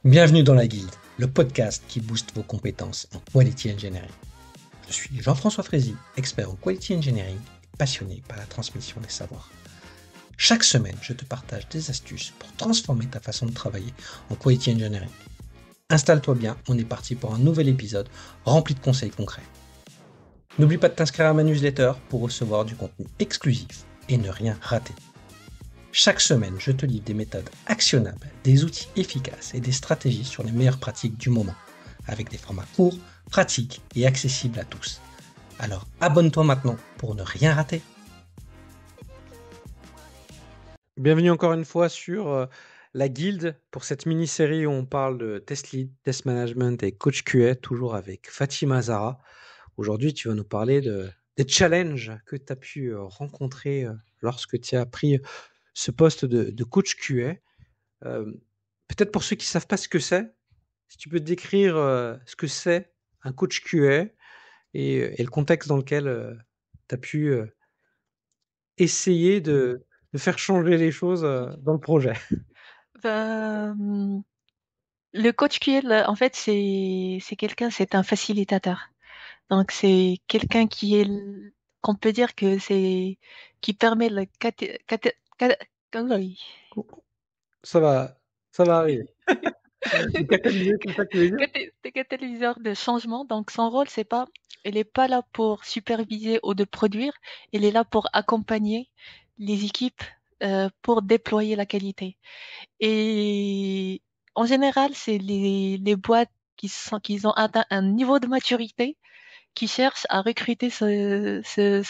Bienvenue dans la Guilde, le podcast qui booste vos compétences en Quality Engineering. Je suis Jean-François Frézy, expert en Quality Engineering et passionné par la transmission des savoirs. Chaque semaine, je te partage des astuces pour transformer ta façon de travailler en Quality Engineering. Installe-toi bien, on est parti pour un nouvel épisode rempli de conseils concrets. N'oublie pas de t'inscrire à ma newsletter pour recevoir du contenu exclusif et ne rien rater. Chaque semaine, je te livre des méthodes actionnables, des outils efficaces et des stratégies sur les meilleures pratiques du moment, avec des formats courts, pratiques et accessibles à tous. Alors abonne-toi maintenant pour ne rien rater. Bienvenue encore une fois sur la Guilde pour cette mini-série où on parle de test lead, test management et coach QA, toujours avec Fatima Zara. Aujourd'hui, tu vas nous parler des challenges que tu as pu rencontrer lorsque tu as pris ce poste de coach QA. Peut-être pour ceux qui ne savent pas ce que c'est, si tu peux te décrire ce que c'est un coach QA et le contexte dans lequel tu as pu essayer de faire changer les choses dans le projet. Ben, le coach QL, en fait, c'est un facilitateur. Donc c'est quelqu'un qu'on peut dire que c'est qui permet le Ça va arriver. Le catalyseur, c'est ça que tu veux dire? catalyseur de changement. Donc son rôle, il est pas là pour superviser ou de produire, il est là pour accompagner les équipes pour déployer la qualité. Et en général, c'est les boîtes qui ont atteint un niveau de maturité qui cherchent à recruter ce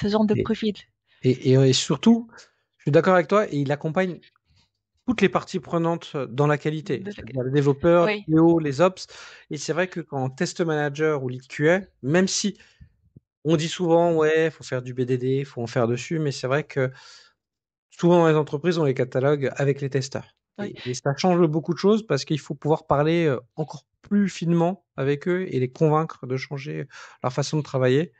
genre de Et, profil. et surtout, je suis d'accord avec toi, et il accompagne toutes les parties prenantes dans la qualité, De c'est-à-dire les développeurs, Oui, les PO, les ops. Et c'est vrai que quand test manager ou lead QA, même si on dit souvent, ouais, il faut faire du BDD, il faut en faire dessus, mais c'est vrai que souvent dans les entreprises, on les catalogue avec les testeurs. oui. Et ça change beaucoup de choses parce qu'il faut pouvoir parler encore plus finement avec eux et les convaincre de changer leur façon de travailler.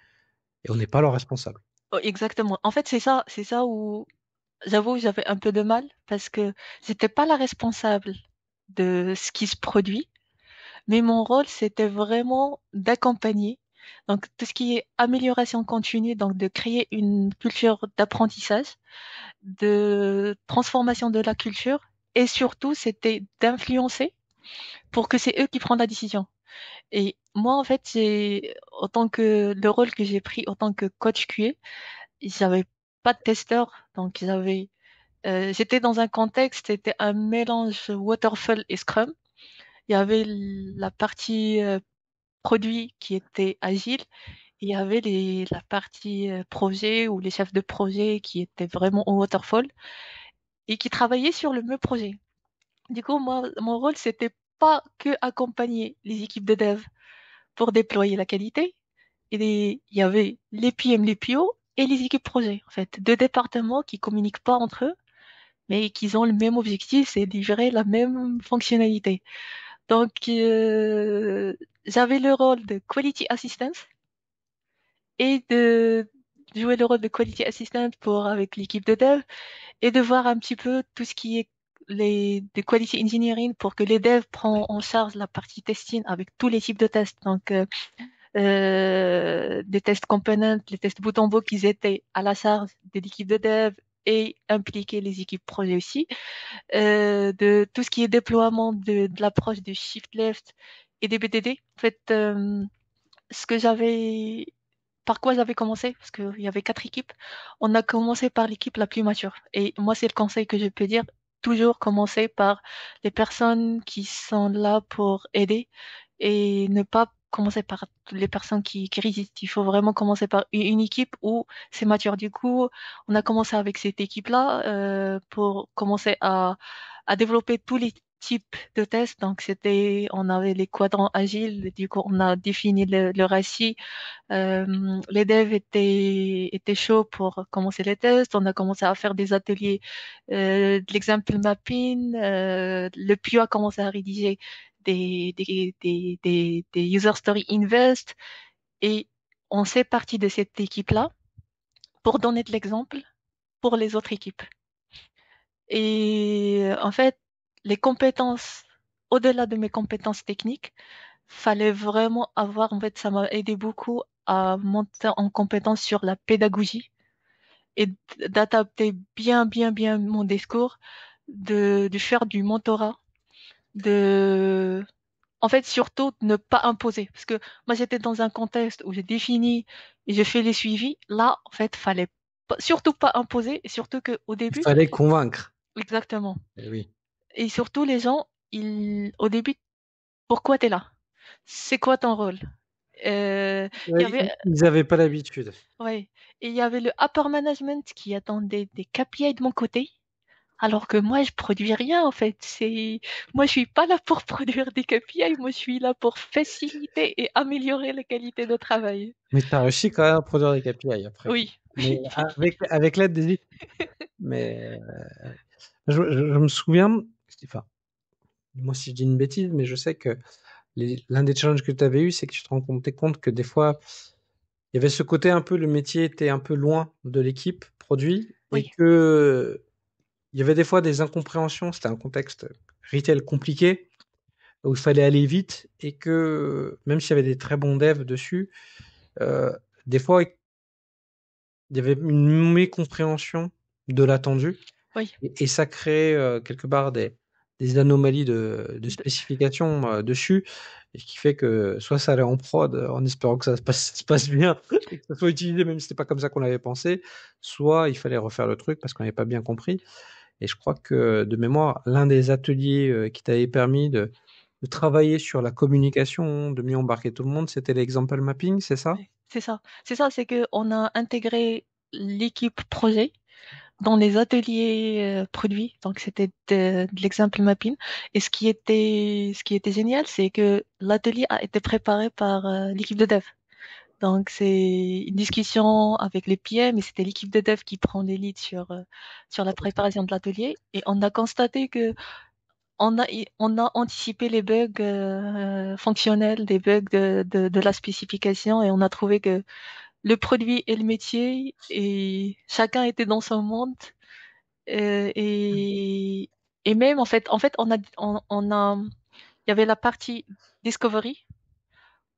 Et on n'est pas leur responsable. Oh, exactement. En fait, c'est ça où j'avoue, j'avais un peu de mal parce que j'étais pas la responsable de ce qui se produit, mais mon rôle, c'était vraiment d'accompagner. Donc, tout ce qui est amélioration continue, donc de créer une culture d'apprentissage, de transformation de la culture, et surtout, c'était d'influencer pour que c'est eux qui prennent la décision. Et moi, en fait, le rôle que j'ai pris en tant que coach QA, j'avais pas de testeur, donc j'étais dans un contexte, c'était un mélange Waterfall et Scrum. Il y avait la partie produit qui était agile, et il y avait la partie projet ou les chefs de projet qui étaient vraiment au Waterfall et qui travaillaient sur le même projet. Du coup, moi, mon rôle, c'était pas que accompagner les équipes de dev pour déployer la qualité. Il y avait les PM, les PO et les équipes projet, en fait. Deux départements qui communiquent pas entre eux, mais qui ont le même objectif, c'est livrer la même fonctionnalité. Donc, j'avais le rôle de quality assistant et de jouer le rôle de quality assistant avec l'équipe de dev et de voir un petit peu tout ce qui est de quality engineering pour que les devs prennent en charge la partie testing avec tous les types de tests. Donc, des tests components, les tests bout en bout qu'ils étaient à la charge de l'équipe de dev et impliquer les équipes projet aussi, de tout ce qui est déploiement de l'approche du shift left et des BDD. En fait, ce que j'avais, par quoi j'avais commencé, parce qu'il y avait 4 équipes, on a commencé par l'équipe la plus mature. Et moi, c'est le conseil que je peux dire, toujours commencer par les personnes qui sont là pour aider et ne pas commencer par les personnes qui résistent. Il faut vraiment commencer par une équipe où c'est mature. Du coup, on a commencé avec cette équipe-là pour commencer à développer tous les types de tests. Donc, on avait les quadrants agiles. Du coup, on a défini le RACI. Les devs étaient chauds pour commencer les tests. On a commencé à faire des ateliers de l'example mapping. Le PO a commencé à rédiger des user story invest et on s'est parti de cette équipe-là pour donner de l'exemple pour les autres équipes. Et en fait, les compétences au-delà de mes compétences techniques, fallait vraiment avoir, en fait, ça m'a aidé beaucoup à monter en compétence sur la pédagogie et d'adapter bien mon discours, de faire du mentorat, de, en fait, surtout ne pas imposer. Parce que moi, j'étais dans un contexte où j'ai défini et j'ai fait les suivis. Là, en fait, fallait surtout pas imposer et surtout qu'au Il début, fallait convaincre. exactement. Eh oui. Et surtout, les gens, au début, pourquoi t'es là? C'est quoi ton rôle? Il y Ouais, avait, ils n'avaient pas l'habitude. ouais, et il y avait le upper management qui attendait des KPI de mon côté, alors que moi, je produis rien en fait. Moi, je suis pas là pour produire des KPI, moi, je suis là pour faciliter et améliorer la qualité de travail. Mais tu as réussi quand même à produire des KPI après. Oui, Mais avec l'aide des équipes. Mais je me souviens, enfin, moi si je dis une bêtise, mais je sais que l'un des challenges que tu avais eu, c'est que tu te rendais compte que des fois, il y avait ce côté un peu, le métier était un peu loin de l'équipe produit et oui, que il y avait des fois des incompréhensions. C'était un contexte retail compliqué où il fallait aller vite et que même s'il y avait des très bons devs dessus, euh, des fois il y avait une mécompréhension de l'attendu oui. et ça crée quelque part des anomalies de De- spécification dessus, et ce qui fait que soit ça allait en prod en espérant que ça se passe bien et que ça soit utilisé même si c'était pas comme ça qu'on l'avait pensé, soit il fallait refaire le truc parce qu'on n'avait pas bien compris. Et je crois que de mémoire, l'un des ateliers qui t'avait permis de travailler sur la communication, de mieux embarquer tout le monde, c'était l'example mapping, c'est ça? ouais, c'est ça. C'est ça, c'est que on a intégré l'équipe projet dans les ateliers produits. Donc, c'était de l'exemple mapping. Et ce qui était génial, c'est que l'atelier a été préparé par l'équipe de dev. Donc, c'est une discussion avec les PM et c'était l'équipe de dev qui prend les leads sur la préparation de l'atelier. Et on a constaté que on a anticipé les bugs fonctionnels, des bugs de la spécification et on a trouvé que le produit et le métier et chacun était dans son monde euh, et, et même en fait, il y avait la partie discovery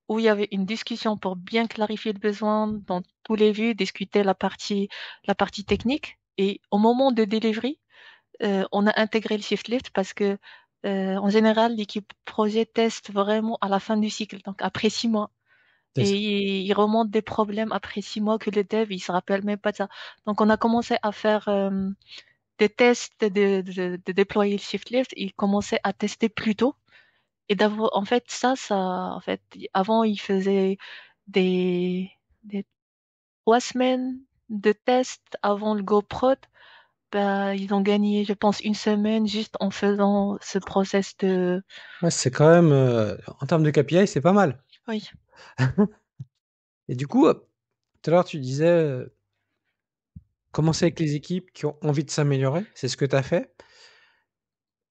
où il y avait une discussion pour bien clarifier le besoin dans tous les vues, discuter la partie technique. Et au moment de delivery, on a intégré le shift left parce que en général, l'équipe projet teste vraiment à la fin du cycle, donc après 6 mois. C'est Et ça. il remonte des problèmes après 6 mois que le dev, il se rappelle même pas de ça. Donc, on a commencé à faire des tests de déployer le shift left. Il commençait à tester plus tôt. Et d'avoir, en fait, en fait, avant, il faisait des, des 3 semaines de tests avant le Go Prod. Bah, ils ont gagné, je pense, une semaine juste en faisant ce process de, Ouais, c'est quand même, en termes de KPI, c'est pas mal. oui, Et du coup, tout à l'heure, tu disais commencer avec les équipes qui ont envie de s'améliorer. C'est ce que tu as fait.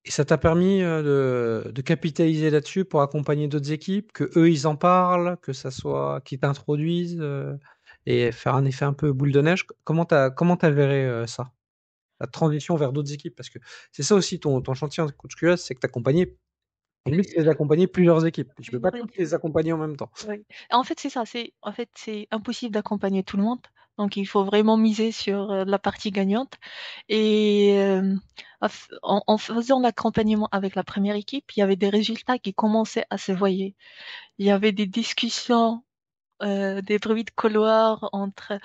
Et ça t'a permis de capitaliser là-dessus pour accompagner d'autres équipes, que eux ils en parlent, que ça soit qu'ils t'introduisent et faire un effet un peu boule de neige. Comment t'as géré ça, la transition vers d'autres équipes? Parce que c'est ça aussi ton chantier en coach QS, c'est que t'accompagner, en plus, c'est d'accompagner plusieurs équipes. Je peux pas oui. toutes les accompagner en même temps. Oui. En fait, c'est ça. En fait, c'est impossible d'accompagner tout le monde. Donc, il faut vraiment miser sur la partie gagnante. Et en faisant l'accompagnement avec la première équipe, il y avait des résultats qui commençaient à se voir. Il y avait des discussions des bruits de couloir entre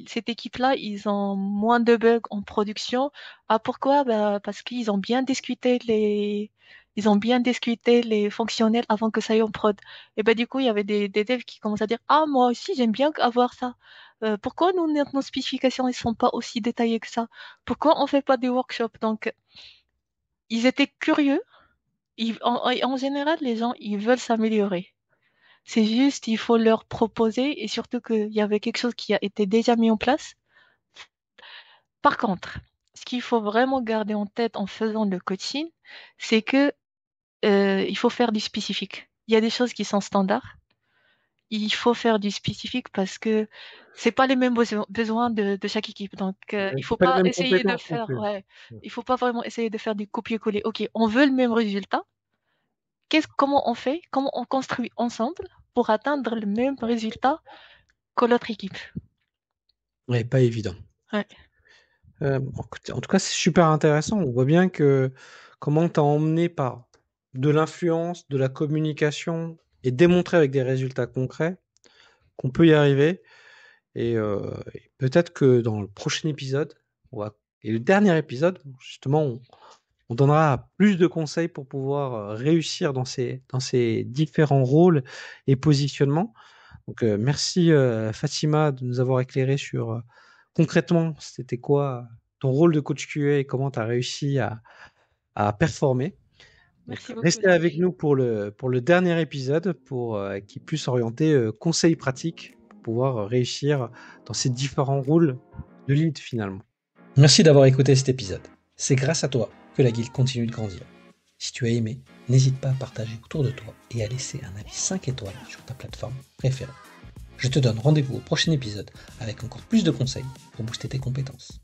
cette équipe-là, ils ont moins de bugs en production. Ah pourquoi? Bah, parce qu'ils ont bien discuté les fonctionnels avant que ça aille en prod. Et ben du coup, il y avait des devs qui commencent à dire ah moi aussi j'aime bien avoir ça. Pourquoi nos spécifications ne sont pas aussi détaillées que ça? Pourquoi on fait pas des workshops? Donc ils étaient curieux. En général, les gens ils veulent s'améliorer. C'est juste, il faut leur proposer et surtout qu'il y avait quelque chose qui a été déjà mis en place. Par contre, ce qu'il faut vraiment garder en tête en faisant le coaching, c'est que il faut faire du spécifique. Il y a des choses qui sont standards. il faut faire du spécifique parce que c'est pas les mêmes besoins de chaque équipe. Donc, il C'est faut pas les pas mêmes essayer de compétences non faire, plus. ouais, il faut pas vraiment essayer de faire du copier-coller. Ok, on veut le même résultat. Comment on fait? Comment on construit ensemble pour atteindre le même résultat que l'autre équipe? Ouais, pas évident. Ouais. En tout cas, c'est super intéressant. On voit bien que comment tu as emmené par de l'influence, de la communication et démontré avec des résultats concrets qu'on peut y arriver. Et peut-être que dans le prochain épisode, et le dernier épisode, justement, on donnera plus de conseils pour pouvoir réussir dans ces différents rôles et positionnements. Donc, merci Fatima de nous avoir éclairé sur concrètement c'était quoi ton rôle de coach QA et comment tu as réussi à performer. Donc, Merci beaucoup, restez avec Luc. nous pour le dernier épisode qui est plus orienté conseils pratiques pour pouvoir réussir dans ces différents rôles de lead finalement. Merci d'avoir écouté cet épisode. C'est grâce à toi que la guilde continue de grandir. Si tu as aimé, n'hésite pas à partager autour de toi et à laisser un avis 5 étoiles sur ta plateforme préférée. Je te donne rendez-vous au prochain épisode avec encore plus de conseils pour booster tes compétences.